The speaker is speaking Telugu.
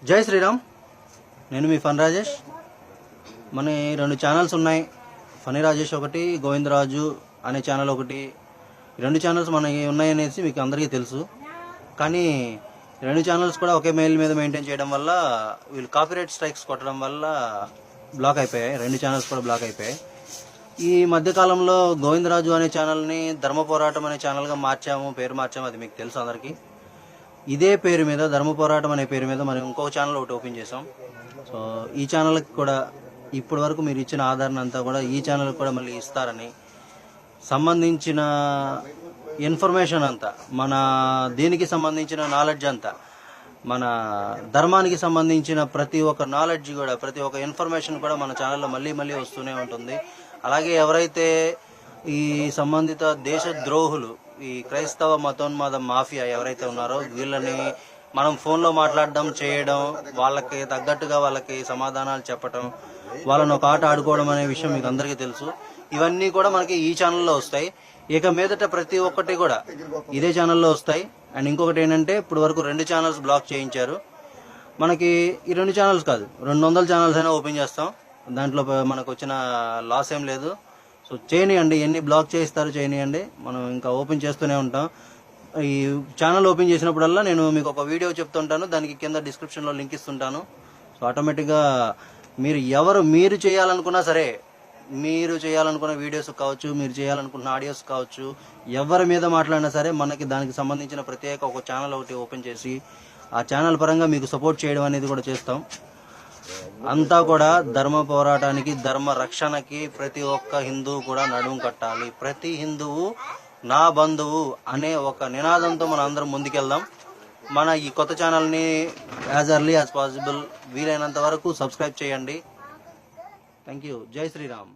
జై శ్రీరామ్. నేను మీ ఫన్ రాజేష్. మన 2 ఛానల్స్ ఉన్నాయి. ఫనీ రాజేష్ ఒకటి, గోవిందరాజు అనే ఛానల్ ఒకటి. 2 ఛానల్స్ మనకి ఉన్నాయనేసి మీకు అందరికీ తెలుసు. కానీ 2 ఛానల్స్ కూడా ఒకే మెయిల్ మీద మెయింటైన్ చేయడం వల్ల వీళ్ళు కాపీరైట్ స్ట్రైక్స్ కొట్టడం వల్ల బ్లాక్ అయిపోయాయి. 2 ఛానల్స్ కూడా బ్లాక్ అయిపోయాయి. ఈ మధ్యకాలంలో గోవిందరాజు అనే ఛానల్ని ధర్మ పోరాటం అనే ఛానల్గా పేరు మార్చాము. అది మీకు తెలుసు అందరికీ. ఇదే పేరు మీద ధర్మ పోరాటం అనే పేరు మీద మనం ఇంకొక ఛానల్ ఒకటి ఓపెన్ చేసాం. సో ఈ ఛానల్కి కూడా ఇప్పటి వరకు మీరు ఇచ్చిన ఆదరణ అంతా కూడా ఈ ఛానల్కి కూడా మళ్ళీ ఇస్తారని, సంబంధించిన ఇన్ఫర్మేషన్ అంతా, మన దీనికి సంబంధించిన నాలెడ్జ్ అంతా, మన ధర్మానికి సంబంధించిన ప్రతి ఒక్క నాలెడ్జ్ కూడా, ప్రతి ఒక్క ఇన్ఫర్మేషన్ కూడా మన ఛానల్లో మళ్ళీ మళ్ళీ వస్తూనే ఉంటుంది. అలాగే ఎవరైతే ఈ సంబంధిత దేశ ద్రోహులు, ఈ క్రైస్తవ మతోన్మాద మాఫియా ఎవరైతే ఉన్నారో వీళ్ళని మనం ఫోన్లో మాట్లాడడం, చేయడం, వాళ్ళకి తగ్గట్టుగా వాళ్ళకి సమాధానాలు చెప్పడం, వాళ్ళని ఒక ఆట ఆడుకోవడం అనే విషయం మీకు అందరికీ తెలుసు. ఇవన్నీ కూడా మనకి ఈ ఛానల్లో వస్తాయి. ఇక మీదట ప్రతి ఒక్కటి కూడా ఇదే ఛానల్లో వస్తాయి. అండ్ ఇంకొకటి ఏంటంటే, ఇప్పుడు వరకు 2 ఛానల్స్ బ్లాక్ చేయించారు. మనకి ఈ 2 ఛానల్స్ కాదు, 200 ఛానల్స్ అయినా ఓపెన్ చేస్తాం. దాంట్లో మనకు వచ్చిన లాస్ ఏం లేదు. సో చేయనియండి, ఎన్ని బ్లాక్ చేయిస్తారో చేయనియండి, మనం ఇంకా ఓపెన్ చేస్తూనే ఉంటాం. ఈ ఛానల్ ఓపెన్ చేసినప్పుడల్లా నేను మీకు ఒక వీడియో చెప్తుంటాను, దానికి కింద డిస్క్రిప్షన్లో లింక్ ఇస్తుంటాను. సో ఆటోమేటిక్గా మీరు చేయాలనుకున్నా సరే, మీరు చేయాలనుకున్న వీడియోస్ కావచ్చు, మీరు చేయాలనుకున్న ఆడియోస్ కావచ్చు, ఎవరి మీద మాట్లాడినా సరే మనకి దానికి సంబంధించిన ప్రత్యేక ఒక ఛానల్ ఒకటి ఓపెన్ చేసి ఆ ఛానల్ పరంగా మీకు సపోర్ట్ చేయడం అనేది కూడా చేస్తాం. అంతా కూడా ధర్మ పోరాటానికి, ధర్మ రక్షణకి ప్రతి ఒక్క హిందువు కూడా నడుం కట్టాలి. ప్రతి హిందువు నా బంధువు అనే ఒక నినాదంతో మనం అందరం ముందుకెళ్దాం. మన ఈ కొత్త ఛానల్ని యాజ్ ఎర్లీ యాజ్ పాసిబుల్ వీలైనంత వరకు సబ్స్క్రైబ్ చేయండి. Thank you. జై శ్రీరామ్.